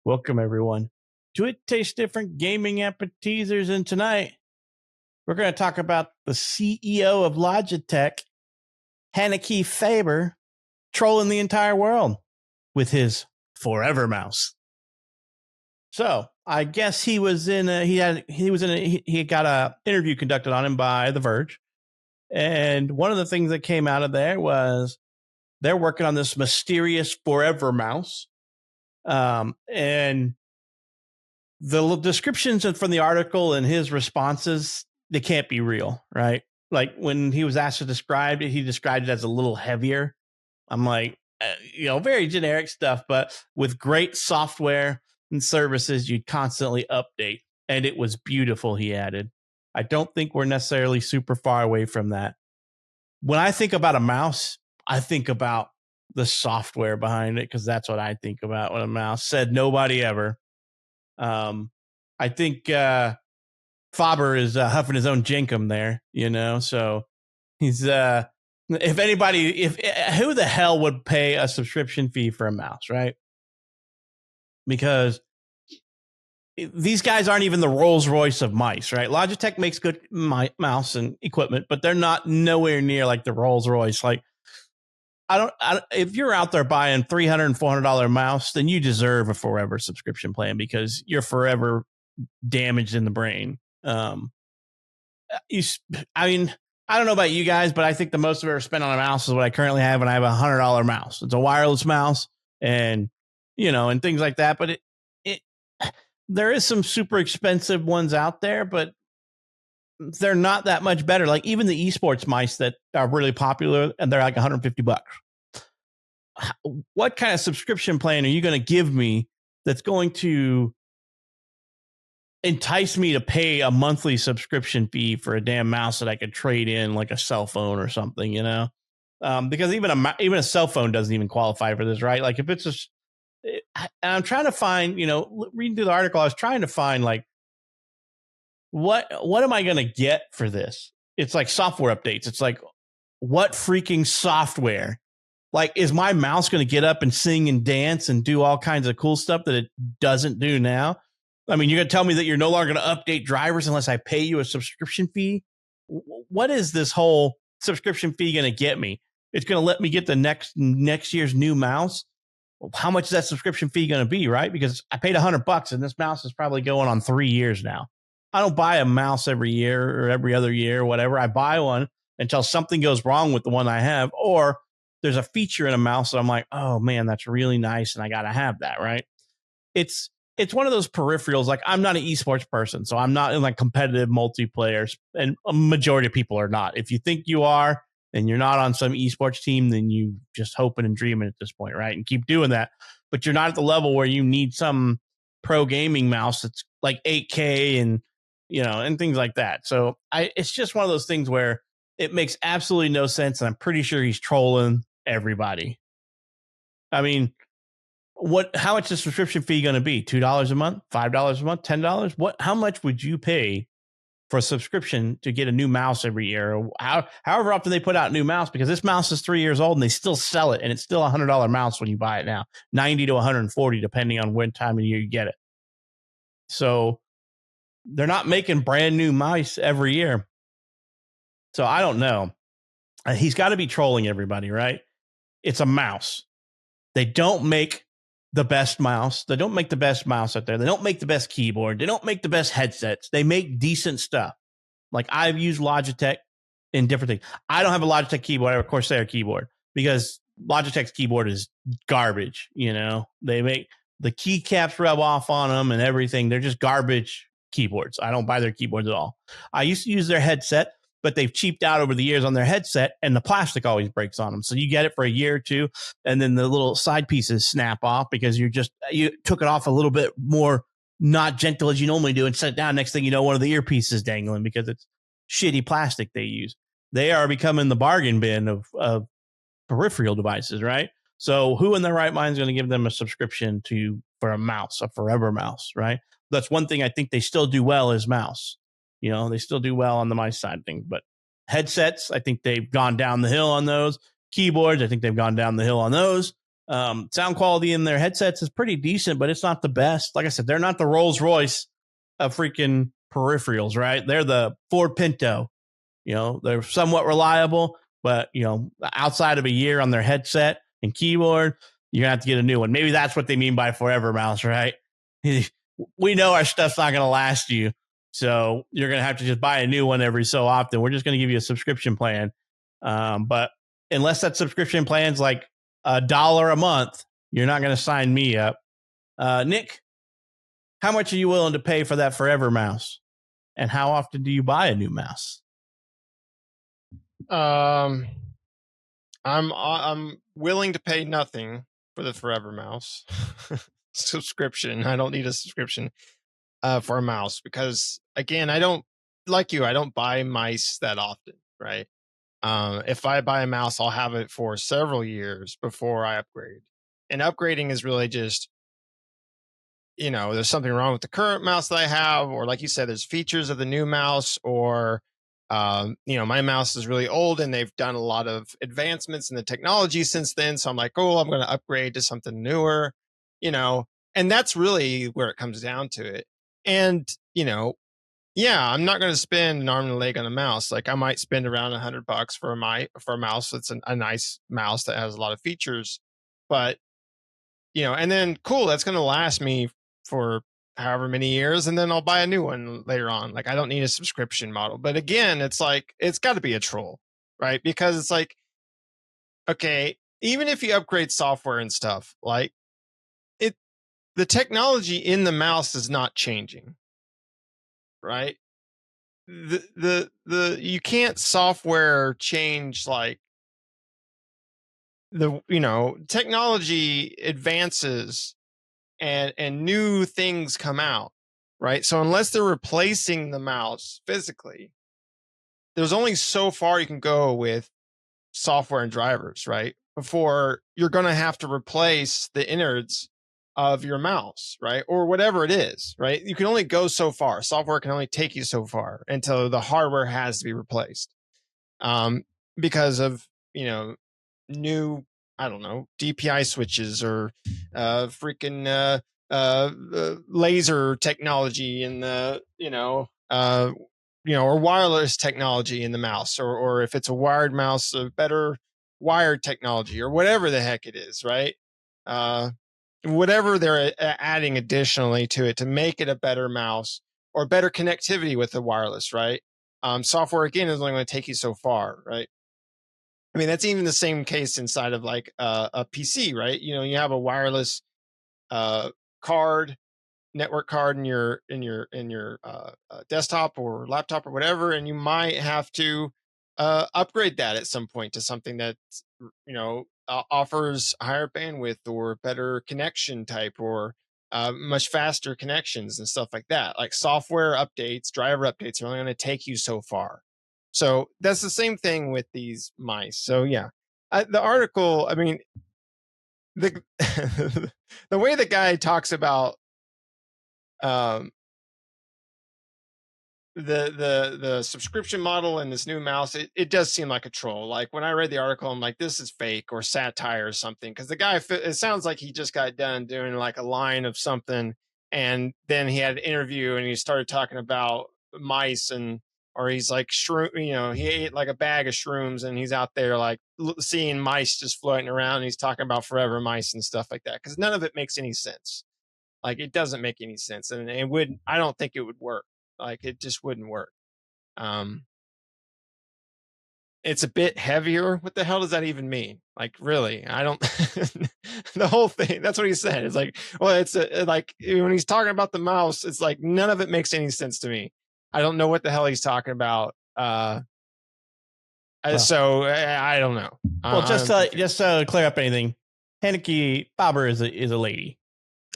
Welcome, everyone, to It Tastes Different Gaming Appetizers. And tonight, we're going to talk about the CEO of Logitech, Hanneke Faber, trolling the entire world with his Forever mouse. So I guess he got a interview conducted on him by The Verge. And one of the things that came out of there was they're working on this mysterious Forever mouse. And the descriptions from the article and his responses, they can't be real, right? Like when he was asked to describe it, he described it as a little heavier. I'm like, very generic stuff, but with great software and services, you'd constantly update. And it was beautiful, he added. I don't think we're necessarily super far away from that. When I think about a mouse, I think about the software behind it, because that's what I think about when a mouse. Said nobody ever. I think Faber is huffing his own jenkum there, so he's who the hell would pay a subscription fee for a mouse, right? Because these guys aren't even the Rolls Royce of mice, right? Logitech makes good mouse and equipment, but they're not nowhere near like the Rolls Royce. Like, if you're out there buying $300 and $400 mouse, then you deserve a forever subscription plan because you're forever damaged in the brain. I don't know about you guys, but I think the most I've ever spent on a mouse is what I currently have, and I have a $100 mouse. It's a wireless mouse, and and things like that. But there is some super expensive ones out there, but they're not that much better. Like even the esports mice that are really popular, and they're like $150. What kind of subscription plan are you going to give me that's going to entice me to pay a monthly subscription fee for a damn mouse that I could trade in like a cell phone or something, because even a cell phone doesn't even qualify for this, right? Like if it's I'm trying to find, reading through the article, I was trying to find like, what am I going to get for this? It's like software updates. It's like, what freaking software? Like, is my mouse going to get up and sing and dance and do all kinds of cool stuff that it doesn't do now? I mean, you're going to tell me that you're no longer going to update drivers unless I pay you a subscription fee? What is this whole subscription fee going to get me? It's going to let me get the next year's new mouse. Well, how much is that subscription fee going to be, right? Because I paid $100 and this mouse is probably going on 3 years now. I don't buy a mouse every year or every other year or whatever. I buy one until something goes wrong with the one I have, or there's a feature in a mouse that I'm like, oh man, that's really nice, and I got to have that, right? It's one of those peripherals. Like, I'm not an esports person, so I'm not in like competitive multiplayer, and a majority of people are not. If you think you are and you're not on some esports team, then you just hoping and dreaming at this point, right? And keep doing that. But you're not at the level where you need some pro gaming mouse that's like 8K and and things like that. So it's just one of those things where it makes absolutely no sense, and I'm pretty sure he's trolling everybody. I mean, how much is the subscription fee going to be? $2 a month, $5 a month, $10? How much would you pay for a subscription to get a new mouse every year? Or however often they put out a new mouse, because this mouse is 3 years old and they still sell it, and it's still $100 mouse when you buy it now, $90 to $140 depending on when time of year you get it. So they're not making brand new mice every year. So I don't know. He's got to be trolling everybody, right? It's a mouse. They don't make the best mouse. They don't make the best mouse out there. They don't make the best keyboard. They don't make the best headsets. They make decent stuff. Like, I've used Logitech in different things. I don't have a Logitech keyboard. I have a Corsair keyboard because Logitech's keyboard is garbage. They make the keycaps rub off on them and everything. They're just garbage keyboards. I don't buy their keyboards at all. I used to use their headset, but they've cheaped out over the years on their headset, and the plastic always breaks on them. So you get it for a year or two, and then the little side pieces snap off because you took it off a little bit more not gentle as you normally do and set it down. Next thing you know, one of the earpieces dangling because it's shitty plastic they use. They are becoming the bargain bin of peripheral devices, right? So who in their right mind is going to give them a subscription for a mouse, a forever mouse, right? That's one thing I think they still do well is mouse. They still do well on the mice side of things. But headsets, I think they've gone down the hill on those. Keyboards, I think they've gone down the hill on those. Sound quality in their headsets is pretty decent, but it's not the best. Like I said, they're not the Rolls Royce of freaking peripherals, right? They're the Ford Pinto. They're somewhat reliable, but outside of a year on their headset and keyboard, you're gonna have to get a new one. Maybe that's what they mean by forever mouse, right? We know our stuff's not gonna last you, so you're gonna have to just buy a new one every so often. We're just gonna give you a subscription plan, but unless that subscription plan's like $1 a month, you're not gonna sign me up. Nick, how much are you willing to pay for that forever mouse, and how often do you buy a new mouse? I'm willing to pay nothing for the forever mouse subscription. I don't need a subscription for a mouse because, again, I don't buy mice that often, right? If I buy a mouse, I'll have it for several years before I upgrade. And upgrading is really just, there's something wrong with the current mouse that I have, or like you said, there's features of the new mouse, or my mouse is really old and they've done a lot of advancements in the technology since then. So I'm like, oh, I'm going to upgrade to something newer, and that's really where it comes down to it. And, yeah, I'm not going to spend an arm and a leg on a mouse. Like I might spend around $100 for a mouse that's a nice mouse that has a lot of features, but and then cool, that's going to last me for however many years, and then I'll buy a new one later on. Like I don't need a subscription model. But again, it's like it's got to be a troll, right? Because it's like, okay, even if you upgrade software and stuff, like the technology in the mouse is not changing, right? The you can't software change like technology advances and new things come out, right? So unless they're replacing the mouse physically, there's only so far you can go with software and drivers, right? Before you're going to have to replace the innards of your mouse, right? Or whatever it is, right? You can only go so far. Software can only take you so far until the hardware has to be replaced. Because of, new, I don't know, DPI switches or freaking laser technology in the, or wireless technology in the mouse, or if it's a wired mouse, a better wired technology or whatever the heck it is, right? Whatever they're adding additionally to it to make it a better mouse or better connectivity with the wireless, right? Software, again, is only going to take you so far, right? I mean, that's even the same case inside of like a PC, right? You have a wireless card, network card in your desktop or laptop or whatever, and you might have to upgrade that at some point to something that offers higher bandwidth or better connection type or much faster connections and stuff like that. Like software updates, driver updates are only going to take you so far. So that's the same thing with these mice. So yeah, the article, I mean, the the way the guy talks about the subscription model and this new mouse, it does seem like a troll. Like when I read the article, I'm like, this is fake or satire or something, because the guy, it sounds like he just got done doing like a line of something, and then he had an interview and he started talking about mice, and or he's like shroom, he ate like a bag of shrooms and he's out there like seeing mice just floating around, and he's talking about forever mice and stuff like that, because none of it makes any sense. Like it doesn't make any sense, and it would, I don't think it would work. Like it just wouldn't work. It's a bit heavier. What the hell does that even mean? Like, really? I don't. The whole thing. That's what he said. It's like, well, it's like when he's talking about the mouse, it's like none of it makes any sense to me. I don't know what the hell he's talking about. So I don't know. Well, just to clear up anything, Hanneke Faber is a lady.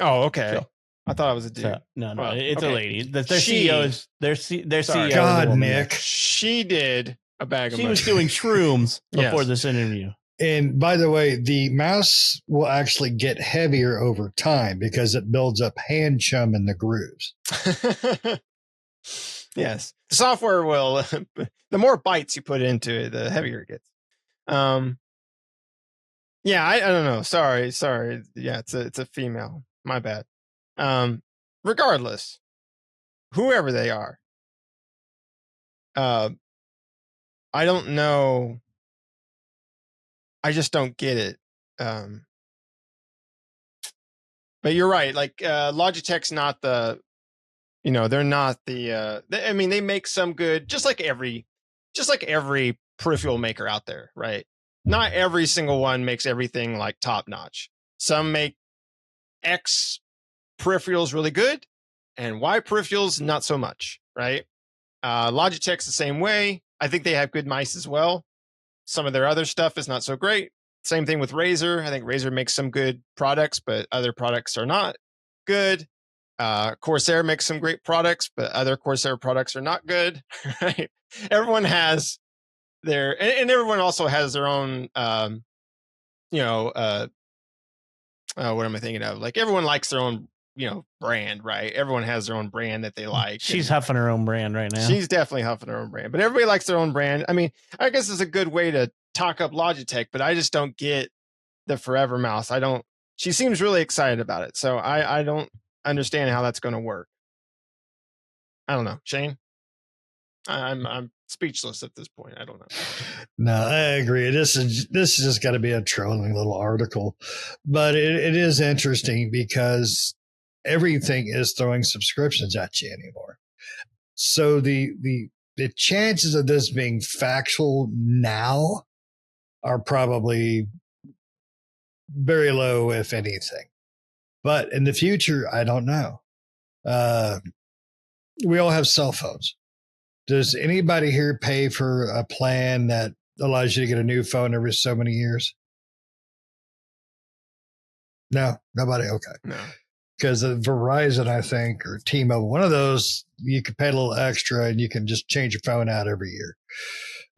Oh, okay. So, I thought I was a dude. So, no, well, it's okay. A lady. Their CEO is their CEO. God, Nick. She did a bag of money. She was doing shrooms before this interview. And by the way, the mouse will actually get heavier over time because it builds up hand chum in the grooves. Yes. The software will, the more bytes you put into it, the heavier it gets. Yeah, I don't know. Sorry. Yeah, it's a female. My bad. Regardless, whoever they are, I don't know. I just don't get it. But you're right. Like Logitech's not the, they're not the. I mean, they make some good, just like every peripheral maker out there, right? Not every single one makes everything like top notch. Some make X peripherals really good, and Y peripherals not so much, right? Logitech's the same way. I think they have good mice as well. Some of their other stuff is not so great. Same thing with Razer. I think Razer makes some good products, but other products are not good. Corsair makes some great products, but other Corsair products are not good. Right? Everyone has their, and everyone also has their own, what am I thinking of? Like everyone likes their own, brand, right? Everyone has their own brand that they like. She's huffing her own brand right now. She's definitely huffing her own brand, but everybody likes their own brand. I mean, I guess it's a good way to talk up Logitech, but I just don't get the Forever Mouse. She seems really excited about it. So I don't understand how that's going to work. I don't know. Shane? I'm speechless at this point. I don't know. No, I agree. This is just got to be a trolling little article, but it is interesting because everything is throwing subscriptions at you anymore. So the chances of this being factual now are probably very low, if anything. But in the future, I don't know. We all have cell phones. Does anybody here pay for a plan that allows you to get a new phone every so many years? No, nobody. Okay. No. Because Verizon, I think, or T-Mobile, one of those, you could pay a little extra and you can just change your phone out every year.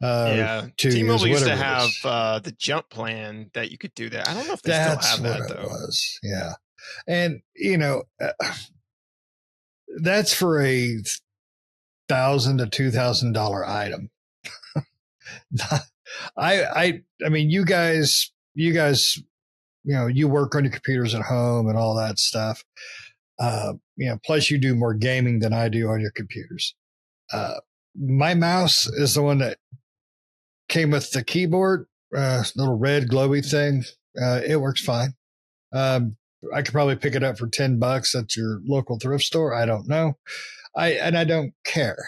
Yeah. 2 years, T-Mobile used to whatever it have is. the jump plan that you could do that. I don't know if they That's still have what that it though. was. Yeah. And, that's for a $1,000 to $2,000 item. I mean, you guys, you work on your computers at home and all that stuff. Plus you do more gaming than I do on your computers. My mouse is the one that came with the keyboard, little red glowy thing. It works fine. I could probably pick it up for $10 at your local thrift store. I don't know. I don't care.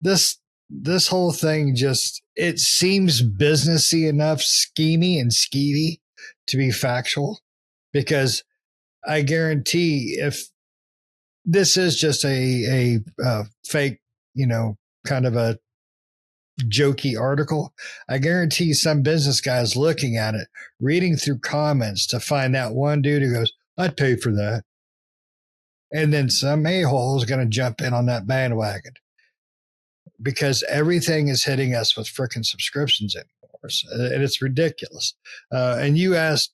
This whole thing it seems businessy enough, schemy and skeevy to be factual, because I guarantee if this is just a fake, kind of a jokey article, I guarantee some business guy is looking at it, reading through comments to find that one dude who goes, I'd pay for that. And then some a-hole is going to jump in on that bandwagon, because everything is hitting us with freaking subscriptions anymore. And it's ridiculous. And you asked,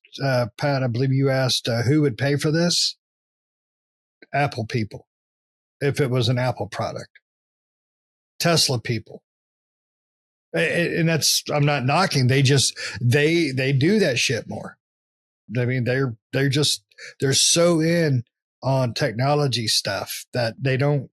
Pat, I believe you asked who would pay for this? Apple people, if it was an Apple product. Tesla people. And I'm not knocking. They do that shit more. I mean, they're so in on technology stuff that they don't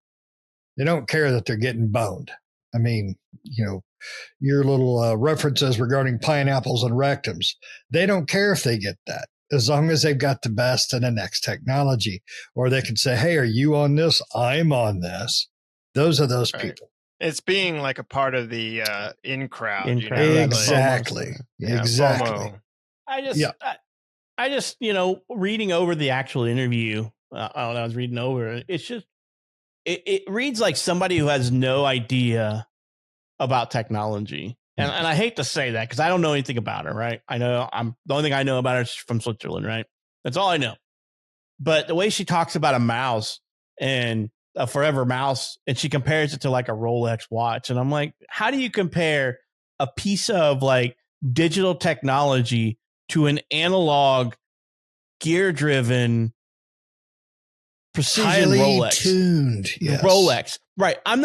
care that they're getting boned. I mean, your little references regarding pineapples and rectums, they don't care if they get that, as long as they've got the best and the next technology, or they can say, hey, are you on this? I'm on this. Those are those people. It's being like a part of the in crowd. Exactly. Yeah, exactly. FOMO. I just, reading over the actual interview, when I was reading over it, it's just, it reads like somebody who has no idea about technology. And I hate to say that because I don't know anything about her, right? The only thing I know about her is from Switzerland, right? That's all I know. But the way she talks about a mouse and a Forever Mouse, and she compares it to like a Rolex watch. And I'm like, how do you compare a piece of like digital technology to an analog, gear-driven, precision highly Rolex? Tuned, yes. Rolex, right? I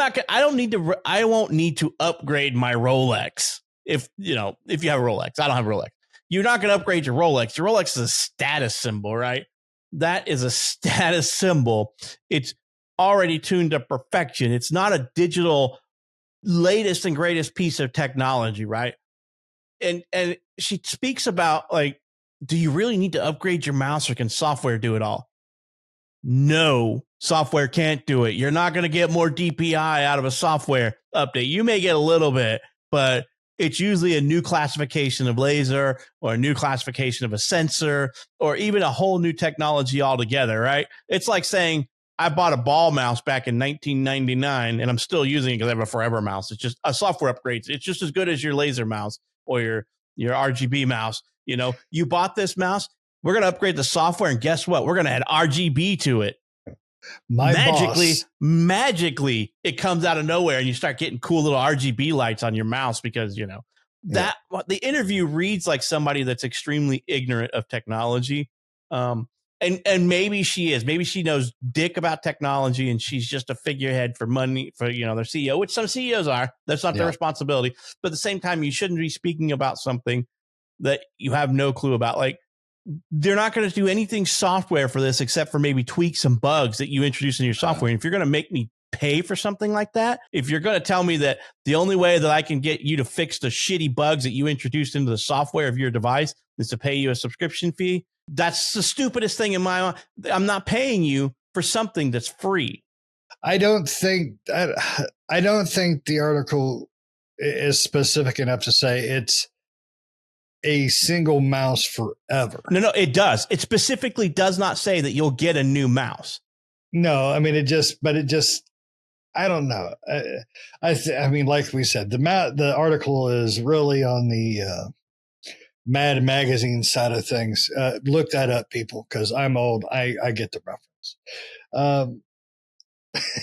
won't need to upgrade my Rolex if you have a Rolex. I don't have a Rolex. You're not going to upgrade your Rolex. Your Rolex is a status symbol, right? That is a status symbol. It's already tuned to perfection. It's not a digital latest and greatest piece of technology, right? And she speaks about, like, do you really need to upgrade your mouse, or can software do it all? No, software can't do it. You're not going to get more DPI out of a software update. You may get a little bit, but it's usually a new classification of laser, or a new classification of a sensor, or even a whole new technology altogether, right? It's like saying, I bought a ball mouse back in 1999 and I'm still using it because I have a forever mouse. It's just a software upgrade. It's just as good as your laser mouse or your RGB mouse. You bought this mouse, we're going to upgrade the software, and guess what? We're going to add RGB to it. Magically, it comes out of nowhere, and you start getting cool little RGB lights on your mouse because, the interview reads like somebody that's extremely ignorant of technology. And maybe she is. Maybe she knows dick about technology, and she's just a figurehead for money for, their CEO, which some CEOs are. That's not their responsibility. But at the same time, you shouldn't be speaking about something that you have no clue about. Like, they're not going to do anything software for this except for maybe tweak some bugs that you introduce in your software. And if you're going to make me pay for something like that, if you're going to tell me that the only way that I can get you to fix the shitty bugs that you introduced into the software of your device is to pay you a subscription fee, that's the stupidest thing in my mind. I'm not paying you for something that's free. I don't think the article is specific enough to say it's a single mouse forever. No, it does. It specifically does not say that you'll get a new mouse. No, I mean, I don't know. I mean, like we said, the article is really on the Mad Magazine side of things. Look that up, people, because I'm old. I get the reference.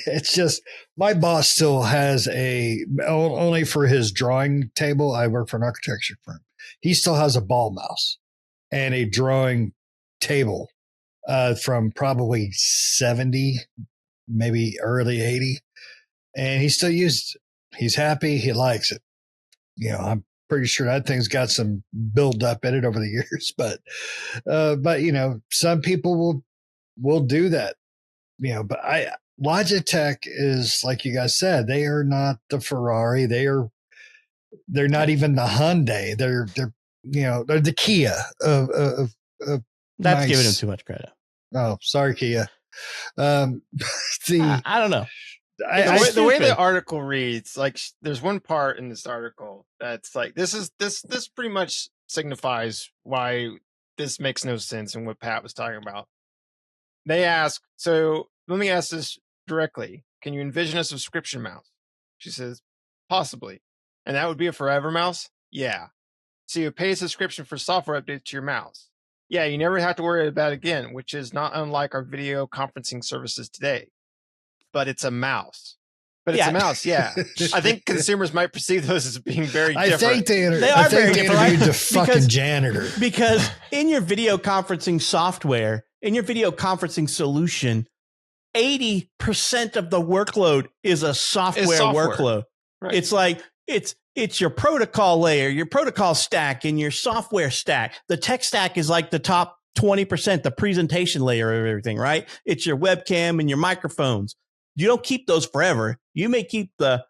It's just, my boss still has only for his drawing table. I work for an architecture firm. He still has a ball mouse and a drawing table from probably 70, maybe early 80. And he still uses it. He's happy. He likes it. I'm pretty sure that thing's got some build up in it over the years, but some people will do that, but Logitech is, like you guys said, they are not the Ferrari. They're not even the Hyundai. They're the Kia of that's giving them too much credit. Oh, sorry, Kia. I don't know. The way the article reads, like, there's one part in this article that's like, this pretty much signifies why this makes no sense and what Pat was talking about. They ask, so let me ask this directly. Can you envision a subscription mouse? She says, possibly. And that would be a forever mouse? Yeah. So you pay a subscription for software updates to your mouse. Yeah, you never have to worry about it again, which is not unlike our video conferencing services today. But it's a mouse. But it's a mouse, yeah. I think consumers might perceive those as being very different. I think they interviewed the fucking janitor. Because in your video conferencing software, in your video conferencing solution, 80% of the workload is a software workload. Right. It's like, it's your protocol layer, your protocol stack, and your software stack. The tech stack is like the top 20%, the presentation layer of everything, right? It's your webcam and your microphones. You don't keep those forever. You may keep the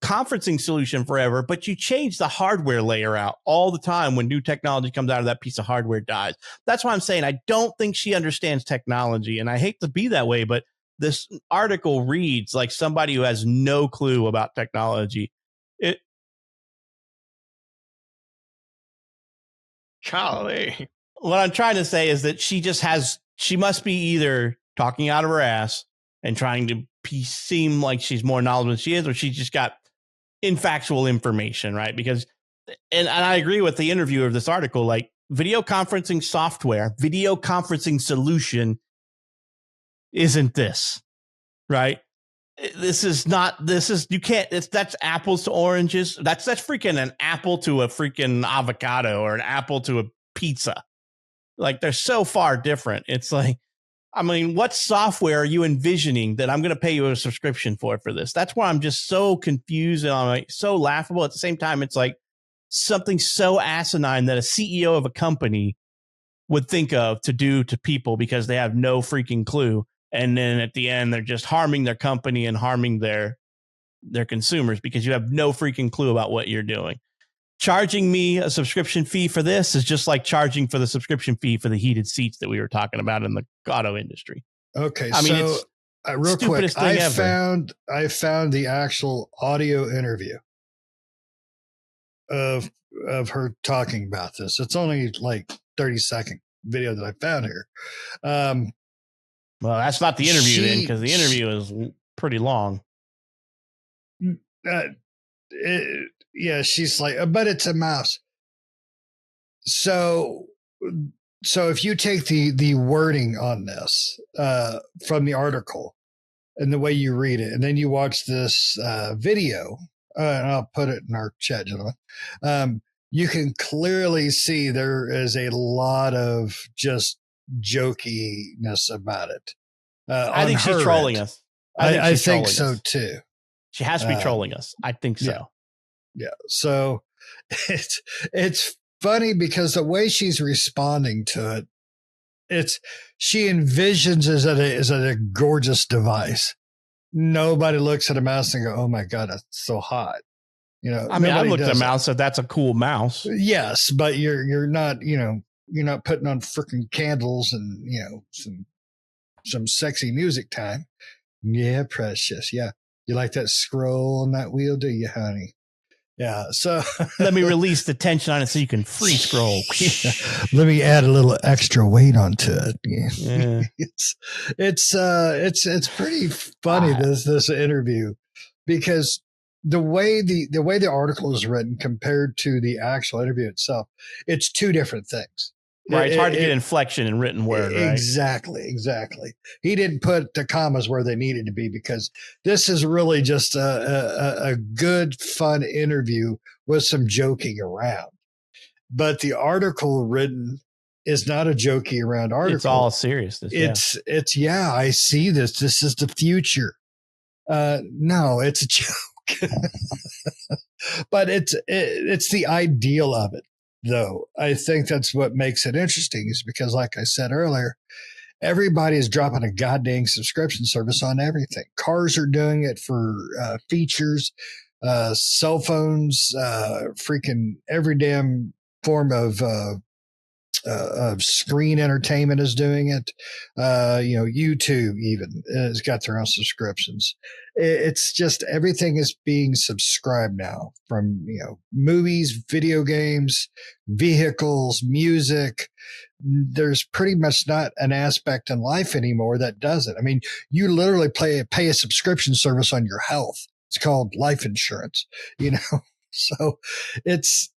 conferencing solution forever, but you change the hardware layer out all the time when new technology comes out of that piece of hardware dies. That's why I'm saying I don't think she understands technology, and I hate to be that way, but this article reads like somebody who has no clue about technology. Golly. What I'm trying to say is that she must be either talking out of her ass and trying to seem like she's more knowledgeable than she is, or she's just got infactual information, right? Because, and I agree with the interviewer of this article, like, video conferencing software, video conferencing solution isn't this, right? That's apples to oranges. That's freaking an apple to a freaking avocado, or an apple to a pizza. Like, they're so far different. It's like, I mean, what software are you envisioning that I'm going to pay you a subscription for this? That's why I'm just so confused, and I'm like so laughable. At the same time, it's like, something so asinine that a CEO of a company would think of to do to people because they have no freaking clue. And then at the end, they're just harming their company and harming their consumers because you have no freaking clue about what you're doing. Charging me a subscription fee for this is just like charging for the subscription fee for the heated seats that we were talking about in the auto industry. Okay, I mean, so it's real quick, stupidest thing ever. I found the actual audio interview of her talking about this. It's only like 30-second video that I found here. Well, that's not the interview then, because the interview is pretty long. Yeah, she's like, but it's a mouse. So if you take the wording on this from the article and the way you read it, and then you watch this video, and I'll put it in our chat, gentlemen, you can clearly see there is a lot of just jokiness about it. I think she's trolling us. I think so too. She has to be trolling us. I think so. Yeah. So it's funny because the way she's responding to it, she envisions it as a gorgeous device. Nobody looks at a mouse and go, "Oh my God, that's so hot." I mean, I looked at a mouse, so that's a cool mouse. Yes, but you're not, you're not putting on freaking candles and some sexy music time. Yeah, precious. Yeah. You like that scroll on that wheel, do you, honey? Yeah. So let me release the tension on it so you can free scroll. Let me add a little extra weight onto it. Yeah. It's pretty funny, this interview, because the way the article is written compared to the actual interview itself, it's two different things. Right, it's hard to get inflection in written word, right? Exactly. He didn't put the commas where they needed to be because this is really just a good, fun interview with some joking around. But the article written is not a jokey around article. It's all seriousness. It's I see this. This is the future. No, it's a joke. But it's the ideal of it. Though I think that's what makes it interesting is because, like I said earlier, everybody is dropping a goddamn subscription service on everything. Cars are doing it for features, cell phones, freaking every damn form of screen entertainment is doing it. YouTube even has got their own subscriptions. It's just everything is being subscribed now, from movies, video games, vehicles, music. There's pretty much not an aspect in life anymore that doesn't. I mean, you literally pay a subscription service on your health. It's called life insurance. So it's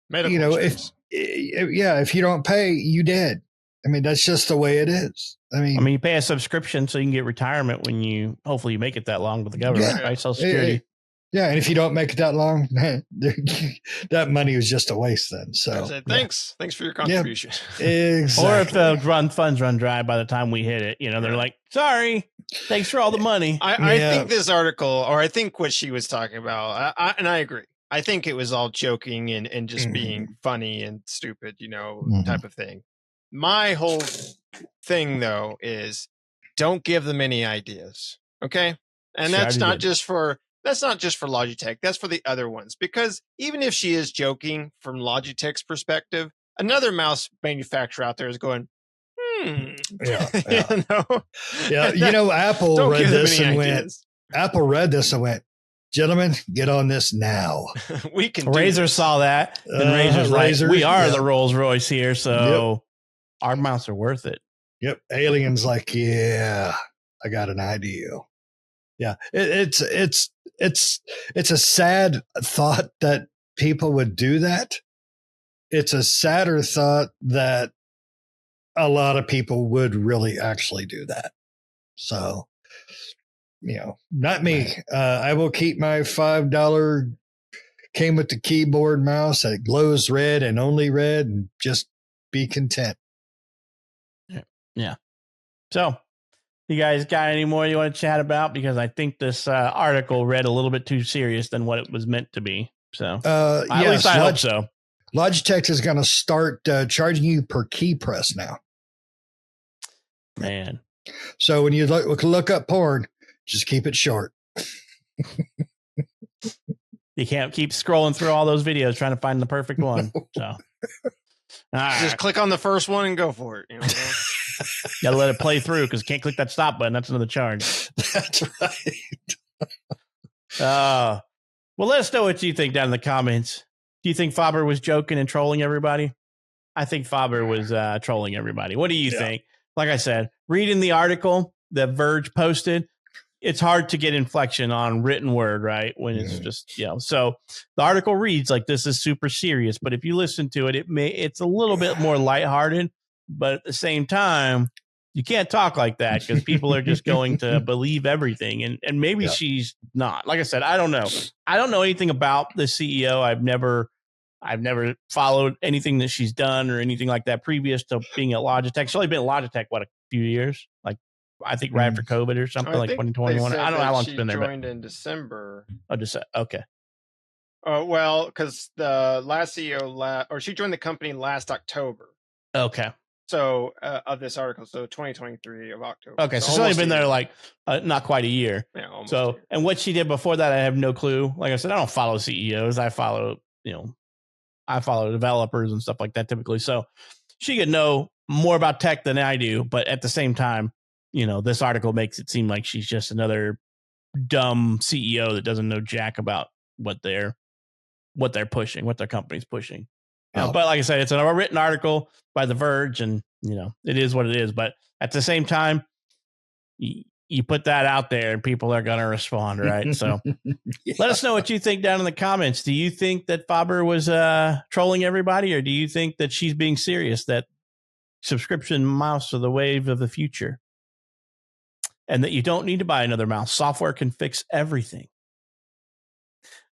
medical insurance. If you don't pay, you dead. I mean, that's just the way it is. I mean, you pay a subscription so you can get retirement when you hopefully make it that long with the government, right? Social Security. Yeah, and if you don't make it that long, that money was just a waste then. So thanks for your contribution. Yeah, exactly. Or if the funds run dry by the time we hit it, they're like, sorry, thanks for all the money. I think this article, or I think what she was talking about, and I agree. I think it was all joking and just being funny and stupid, type of thing. My whole thing, though, is don't give them any ideas. Okay. And that's not just for Logitech. That's for the other ones, because even if she is joking from Logitech's perspective, another mouse manufacturer out there is going, Yeah. Yeah. Apple read this and went, gentlemen, get on this now. We can. Razer saw that, and Razer's like, we are the Rolls Royce here, so our mouse are worth it. Yep. Alien's like, yeah, I got an idea. Yeah, it's a sad thought that people would do that. It's a sadder thought that a lot of people would really actually do that. So, not me. I will keep my $5 came with the keyboard mouse that glows red and only red, and just be content. Yeah. So, you guys got any more you want to chat about? Because I think this article read a little bit too serious than what it was meant to be. So at yes, least I hope so. Logitech is going to start charging you per key press now. Man. So when you look up porn, just keep it short. You can't keep scrolling through all those videos trying to find the perfect one. So Just click on the first one and go for it. Gotta let it play through because can't click that stop button. That's another charge. That's right. Well, let us know what you think down in the comments. Do you think Faber was joking and trolling everybody? I think Faber was trolling everybody. What do you think? Like I said, reading the article that Verge posted, it's hard to get inflection on written word, right? When it's just, so the article reads like this is super serious, but if you listen to it, it's a little bit more lighthearted, but at the same time, you can't talk like that because people are just going to believe everything. And maybe she's not. Like I said, I don't know. I don't know anything about the CEO. I've never followed anything that she's done or anything like that previous to being at Logitech. She's only been at Logitech, a few years? Like, I think right after COVID or something, like 2021. I don't know how long she's been there. She joined in December. Oh, just okay. Well, because the last CEO, or she joined the company last October. Okay. So of this article, so 2023 of October. Okay, so she's only been there like not quite a year. Yeah, almost. So, and what she did before that, I have no clue. Like I said, I don't follow CEOs. I follow developers and stuff like that typically. So she could know more about tech than I do. But at the same time, this article makes it seem like she's just another dumb CEO that doesn't know jack about what they're pushing, what their company's pushing. But like I said, it's a written article by The Verge, and it is what it is. But at the same time, you put that out there, and people are going to respond, right? So let us know what you think down in the comments. Do you think that Faber was trolling everybody, or do you think that she's being serious? That subscription mouse are the wave of the future, and that you don't need to buy another mouse? Software can fix everything.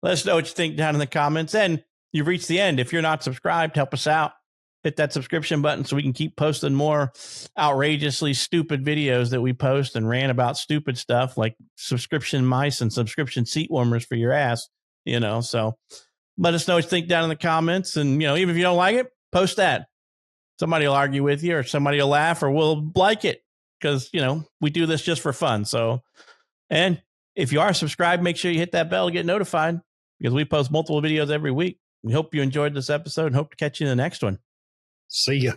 Let us know what you think down in the comments. And you've reached the end. If you're not subscribed, help us out. Hit that subscription button so we can keep posting more outrageously stupid videos that we post and rant about stupid stuff like subscription mice and subscription seat warmers for your ass. So let us know what you think down in the comments. And, even if you don't like it, post that. Somebody will argue with you, or somebody will laugh, or we'll like it because, we do this just for fun. So, and if you are subscribed, make sure you hit that bell to get notified because we post multiple videos every week. We hope you enjoyed this episode and hope to catch you in the next one. See ya.